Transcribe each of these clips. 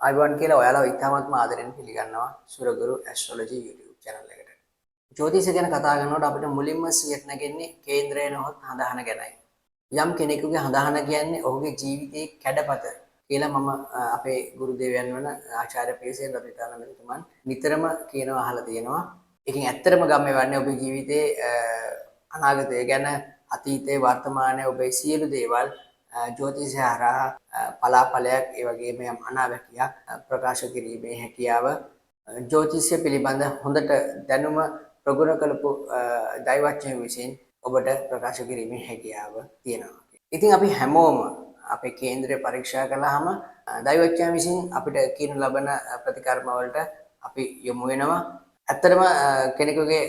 අයිබෝන් කියලා ඔයාලා ඉතාමත්ම ආදරෙන් පිළිගන්නවා සුරගුරු ඇස්ට්‍රොලොජි YouTube channel එකට. ජ්‍යොතිෂ ගැන කතා කරනකොට අපිට මුලින්ම සියයක් නැගෙන්නේ කේන්ද්‍රය නොහොත් හඳහන ගැනයි. යම් කෙනෙකුගේ හඳහන කියන්නේ ඔහුගේ ජීවිතයේ කැඩපත කියලා මම අපේ ගුරු දෙවියන් වන ආචාර්ය පීසෙන් රත්නානන්ද මහත්මයාන් නිතරම කියනවා අහලා තියෙනවා. ඒකෙන් ඇත්තටම ගම්මේ වන්නේ ඔබේ ජීවිතයේ අනාගතය ගැන අතීතයේ වර්තමානයේ ඔබේ සියලු දේවල් ජ්‍යොතිෂය හරහා පලාපලයක් ඒ වගේම යම් අනාවැකියක් ප්‍රකාශ කිරීමේ හැකියාව ජ්‍යොතිෂය පිළිබඳ හොඳට දැනුම ප්‍රගුණ කළපු දෛවඥයන් විසින් ඔබට ප්‍රකාශ කිරීමේ හැකියාව තියෙනවා. ඉතින් අපි හැමෝම අපේ කේන්ද්‍රය පරීක්ෂා කළාම දෛවඥයන් විසින් අපිට කියනු ලබන ප්‍රතිකර්ම වලට අපි යොමු වෙනවා. ඇත්තටම කෙනෙකුගේ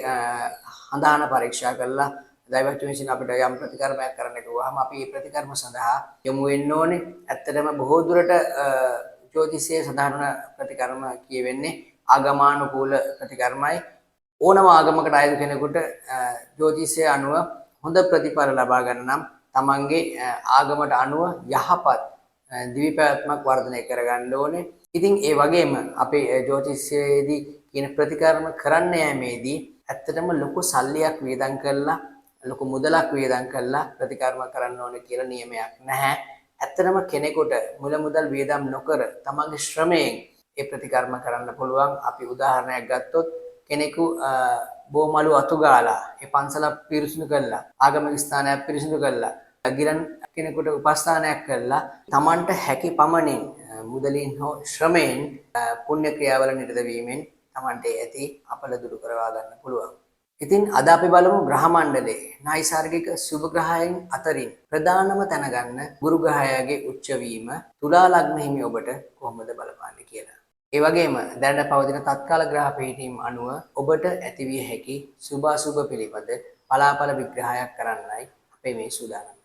හඳහන පරීක්ෂා කළා දෛවඥයන් විසින් අපිට යම් ප්‍රතිකර්මයක් කරන්න කිව්වහම අපි මේ ප්‍රතිකර්ම සඳහා යොමු වෙන්න ඕනේ. ඇත්තටම බොහෝ දුරට ජ්‍යොතිෂයේ සඳහන් ප්‍රතිකර්ම කියවෙන්නේ ආගමානුකූල ප්‍රතිකර්මයි. ඕනම ආගමකට අයත් කෙනෙකුට ජ්‍යොතිෂය අනුව හොඳ ප්‍රතිඵල ලබා ගන්න නම් තමන්ගේ ආගමට අනුව යහපත් දිවිපැවැත්මක් වර්ධනය කරගන්න ඕනේ. ඉතින් ඒ වගේම අපේ ජ්‍යොතිෂයේදී කියන ප්‍රතිකර්ම කරන්න යෑමේදී ඇත්තටම ලොකු සල්ලියක් වියදම් කළා ලොකු මුදලක් වියදම් කළා ප්‍රතිකර්ම කරන්න ඕනේ කියලා නියමයක් නැහැ. ඇත්තටම කෙනෙකුට මුල මුදල් වියදම් නොකර තමන්ගේ ශ්‍රමයෙන් ඒ ප්‍රතිකර්ම කරන්න පුළුවන්. අපි උදාහරණයක් ගත්තොත් කෙනෙකු බෝමලු අතු ගාලා ඒ පන්සල පිරිසිදු කළා ආගමික ස්ථානයක් පිරිසිදු කළා ගිරන් කෙනෙකුට උපස්ථානයක් කළා තමන්ට හැකි පමණින් මුදලින් හෝ ශ්‍රමයෙන් පුණ්‍ය ක්‍රියාවල නිරත වීමෙන් තමන්ට ඇති අපල දුරු කරවා ගන්න පුළුවන්. ඉතින් අද අපි බලමු ග්‍රහ මණ්ඩලයේ නයිසර්ගික සුබ ග්‍රහයන් අතරින් ප්‍රධානම තැන ගන්න ගුරු ග්‍රහයාගේ උච්ච වීම තුලා ලග්න හිමි ඔබට කොහොමද බලපාන්නේ කියලා. ඒ වගේම දැනට පවතින තත්කාල ග්‍රහ පිහිටීම් අනුව ඔබට ඇතිවිය හැකි සුභාසුභ පිළිබඳ පලාපල විග්‍රහයක් කරන්නයි අපේ මේ සූදානම.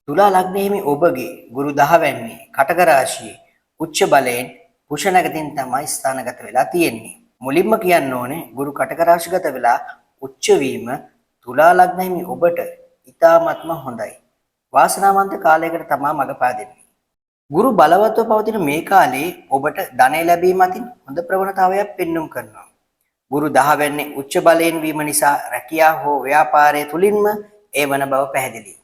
තුලා ලග්න හිමි ඔබගේ ගුරු 10 වැන්නේ කටක රාශියේ උච්ච බලයෙන් පුෂ නැගතින් තමයි ස්ථානගත වෙලා තියෙන්නේ. මුලින්ම කියන්න ඕනේ ගුරු කටක රාශිගත වෙලා උච්ච වීම තුලා ලග්න හිමි ඔබට ඉතාමත්ම හොඳයි. වාසනාවන්ත කාලයකට තමයි මඟ පාදෙන්නේ. ගුරු බලවත්ව පවතින මේ කාලේ ඔබට ධනය ලැබීම අතින් හොඳ ප්‍රවණතාවයක් පෙන්눔 කරනවා. ගුරු 10 වෙන්නේ උච්ච බලයෙන් වීම නිසා රැකියාව හෝ ව්‍යාපාරයේ තුලින්ම ඒ වන බව පැහැදිලියි.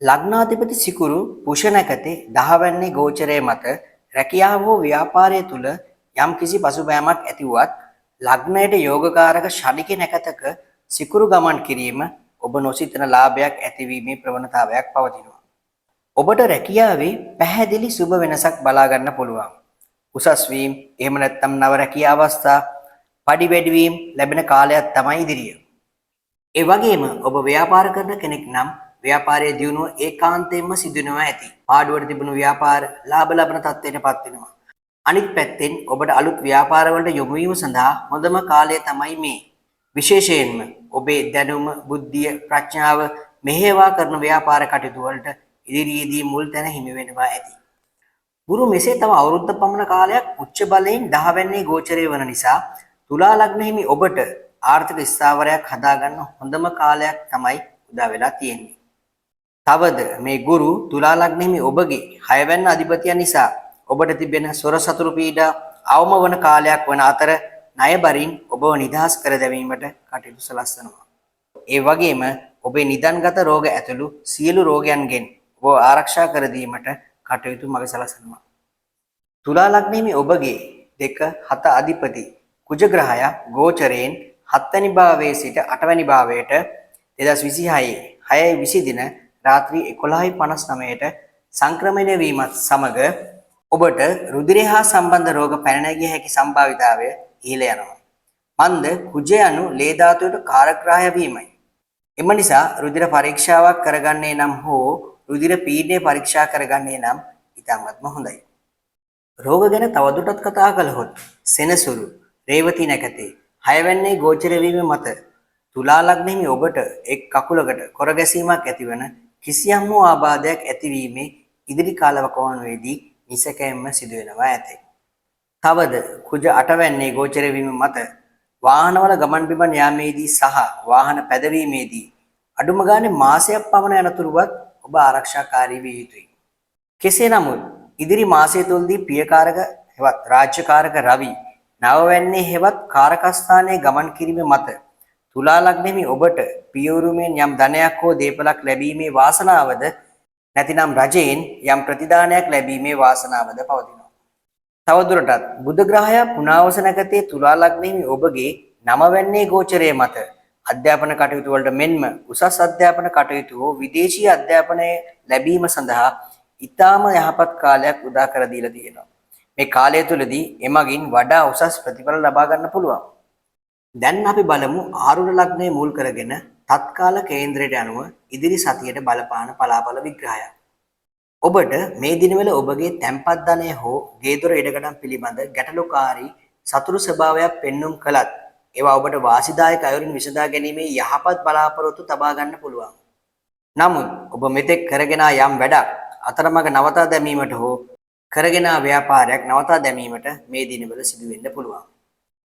ලග්නාධිපති සිකුරු පුෂ නැකතේ 10 වෙන්නේ ගෝචරයේ මත රැකියාව හෝ ව්‍යාපාරයේ තුල යම් කිසි පසුබෑමක් ඇතිවත් ලග්නයට යෝගකාරක ශනික නැකතක සිකුරු ගමන් කිරීම ඔබ නොසිතන ලාභයක් ඇතිවීමේ ප්‍රවණතාවයක් පවතිනවා. ඔබට රැකියාවේ පැහැදිලි සුබ වෙනසක් බලා ගන්න පුළුවන්. උසස් වීම, එහෙම නැත්නම් නව රැකියා අවස්ථා, පඩි වැඩි වීම ලැබෙන කාලයක් තමයි ඉදිරිය. ඒ වගේම ඔබ ව්‍යාපාර කරන කෙනෙක් නම් ව්‍යාපාරයේ දියුණුව ඒකාන්තයෙන්ම සිදු වෙනවා ඇති. පාඩුවට තිබුණු ව්‍යාපාර ලාභ ලබන තත්ත්වයටපත් වෙනවා. අනිත් පැත්තෙන් ඔබට අලුත් ව්‍යාපාර වලට යොමු වීම සඳහා හොඳම කාලය තමයි මේ. විශේෂයෙන්ම ඔබේ දැනුම, බුද්ධිය, ප්‍රඥාව මෙහෙවා කරන ව්‍යාපාර කටයුතු වලට ඉදිරියේදී මුල් තැන හිමි වෙනවා ඇති. ගුරු මෙසේ තව අවුරුද්ද පමණ කාලයක් උච්ච බලයෙන් 10 වෙන්නේ ගෝචරය වන නිසා තුලා ලග්න හිමි ඔබට ආර්ථික ස්ථාවරයක් හදාගන්න හොඳම කාලයක් තමයි උදා වෙලා තියෙන්නේ. තවද මේ ගුරු තුලා ලග්න හිමි ඔබගේ 6 වෙනි අධිපතිය නිසා ඔබට තිබෙන සොර සතුරු පීඩා අවම වන කාලයක් වන අතර ණය බරින් ඔබව නිදහස් කර දැමීමට කටයුතු සලස්වනවා. ඒ වගේම ඔබේ නිදන්ගත රෝග ඇතුළු සියලු රෝගයන්ගෙන් ඔබ ආරක්ෂා කර දීමට කටයුතු මඟ සලසනවා. තුලා ලග්න හිමි ඔබගේ 2 7 අධිපති කුජ ග්‍රහයා ගෝචරයෙන් 7 වෙනි භාවයේ සිට 8 වෙනි භාවයට 2026 6:20 දින රාත්‍රී 11:59ට සංක්‍රමණය වීමත් සමග ඔබට රුධිරය හා සම්බන්ධ රෝග පැන නැගිය හැකි සම්භාවිතාවය ඉහළ යනවා. මන්ද කුජය anu ලේ ධාතුවට කාරග්‍රාහ්‍ය වීමයි. එම නිසා රුධිර පරීක්ෂාවක් කරගන්නේ නම් හෝ රුධිර පීඩනය පරීක්ෂා කරගන්නේ නම් ඉතාමත්ම හොඳයි. රෝග ගැන තවදුරටත් කතා කළහොත් සෙනසුරු රේවති නැකතේ 6 වෙන්නේ ගෝචර වීම මත තුලා ලග්න හිමි ඔබට එක් කකුලකට කොර ගැසීමක් ඇතිවන කිසියම් වූ ආබාධයක් ඇතිවීමේ ඉදිරි කාලවකවානුවේදී නිසකයෙන්ම සිදු වෙනවා ඇතේ. තවද කුජ 8 වෙන්නේ ගෝචර වීම මත වාහනවල ගමන් බිමන් යාමේදී සහ වාහන පැදවීමේදී අඩුම ගානේ මාසයක් පමණ යනතුරුවත් ඔබ ආරක්ෂාකාරී විය යුතුයි. කෙසේ නමුත් ඉදිරි මාසය තුලදී පියකාරක හෙවත් රාජ්‍යකාරක රවි නවවැන්නේ හෙවත් කාරකස්ථානයේ ගමන් කිරීම මත තුලා ලග්නෙහි ඔබට පියවරුමෙන් යම් ධනයක් හෝ දේපලක් ලැබීමේ වාසනාවද නැතිනම් රජයෙන් යම් ප්‍රතිදානයක් ලැබීමේ වාසනාවද පවතිනවා. තවදුරටත් බුධ ග්‍රහය පුනාවසනගතේ තුලා ලග්නෙහි ඔබගේ නවවැන්නේ ගෝචරයේ මත අධ්‍යාපන කටයුතු වලට මෙන්ම උසස් අධ්‍යාපන කටයුතු හෝ විදේශීය අධ්‍යාපනය ලැබීම සඳහා ඊටාම යහපත් කාලයක් උදා කර දීලා තියෙනවා. මේ කාලය තුලදී එමගින් වඩා උසස් ප්‍රතිඵල ලබා ගන්න පුළුවන්. දැන් අපි බලමු ආරුණ ලග්නයේ මුල් කරගෙන තත්කාල කේන්ද්‍රයට අනුව ඉදිරි සතියට බලපාන පලාපල විග්‍රහයක්. ඔබට මේ දිනවල ඔබගේ තැන්පත් ධනය හෝ ගේ දොර ඉඩකඩම් පිළිබඳ ගැටලුකාරී සතුරු ස්වභාවයක් පෙන්눔 කළත් ඒවා ඔබට වාසිදායක අයුරින් විසඳා ගැනීමේ යහපත් බලාපොරොත්තු තබා ගන්න පුළුවන්. නමුත් ඔබ මෙතෙක් කරගෙන යම් වැඩක් අතරමඟ නවතා දැමීමට හෝ කරගෙන ව්‍යාපාරයක් නවතා දැමීමට මේ දිනවල සිදු වෙන්න පුළුවන්.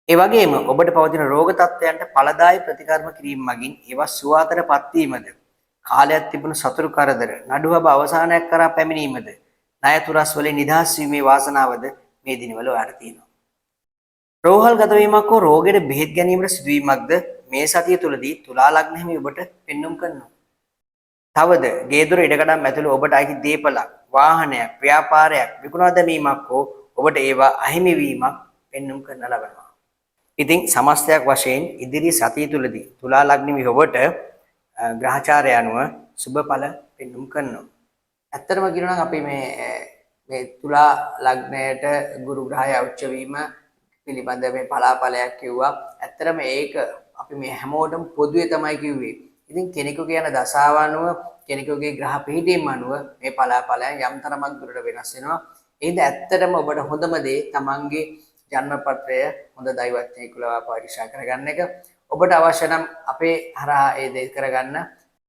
ඒ වගේම ඔබට පවතින රෝග තත්ත්වයන්ට ඵලදායී ප්‍රතිකර්ම කිරීම මගින් ඒවා සුවාතරපත් වීමද කාලයක් තිබුණු සතුරු කරදර නඩුවබ අවසානයක් කරා පැමිණීමද ණය තුරස් වලින් නිදහස් වීමේ වාසනාවද මේ දිනවල ඔයාලට තියෙනවා. රෝහල් ගත වීමක් හෝ රෝගයට බෙහෙත් ගැනීමට සිදුවීමක්ද මේ සතිය තුලදී තුලා ලග්නෙහිම ඔබට පෙන්눔 කරනවා. තවද ගේ දොර ඉඩකඩම් ඇතුළු ඔබට අයිති දේපලක්, වාහනයක්, ව්‍යාපාරයක් විකුණා දැමීමක් හෝ ඔබට ඒවා අහිමි වීමක් පෙන්눔 කරන ලබනවා. ඉතින් සමස්තයක් වශයෙන් ඉදිරි සතිය තුලදී තුලා ලග්නෙහි ඔබට ග්‍රහචාරය අනුව සුබඵල පෙන්눔 කරනවා. ඇත්තටම කියනවා නම් අපි මේ තුලා ලග්නයට ගුරු ග්‍රහය උච්ච වීම පිළිබඳ මේ පලාපලයක් කිව්වා. ඇත්තටම ඒක අපි මේ හැමෝටම පොදුවේ තමයි කිව්වේ. ඉතින් කෙනෙකුගේ යන දශාව අනුව කෙනෙකුගේ ග්‍රහ පිහිටීම අනුව මේ පලාපලයන් යම් තරමක් දුරට වෙනස් වෙනවා. ඒද ඇත්තටම ඔබට හොඳම දේ තමන්ගේ ජන්මපත්‍රය හොඳ දෛවඥයෙකු ලවා පරීක්ෂා කරගන්න එක. ඔබට අවශ්‍ය නම් අපේ හරහා ඒ දේ කරගන්න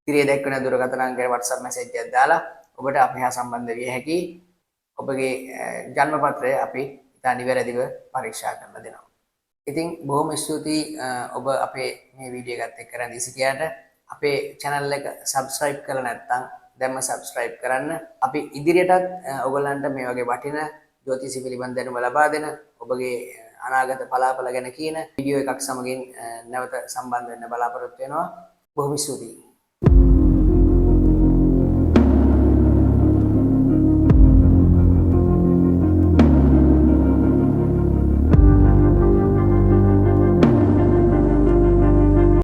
ඉතිරිය දැක්වෙන දුරකථන අංකයට WhatsApp message එකක් දාලා ඔබට අපි හා සම්බන්ධ විය හැකි. ඔබගේ ජන්මපත්‍රය අපි ඉතා නිවැරදිව පරීක්ෂා කරලා දෙනවා. ඉතින් බොහොම ස්තුතියි ඔබ අපේ මේ වීඩියෝ එකත් එක්ක රැඳී සිටියාට. අපේ channel එක subscribe කරලා නැත්නම් දැන්ම subscribe කරන්න. අපි ඉදිරියටත් ඔයගොල්ලන්ට මේ වගේ වටිනා ජ්‍යොතිෂ පිළිබඳ දැනුම ලබා දෙන ඔබගේ අනාගත පලාපල ගැන කියන වීඩියෝ එකක් සමගින් නැවත සම්බන්ධ වෙන්න බලාපොරොත්තු වෙනවා. බොහොම ස්තුතියි.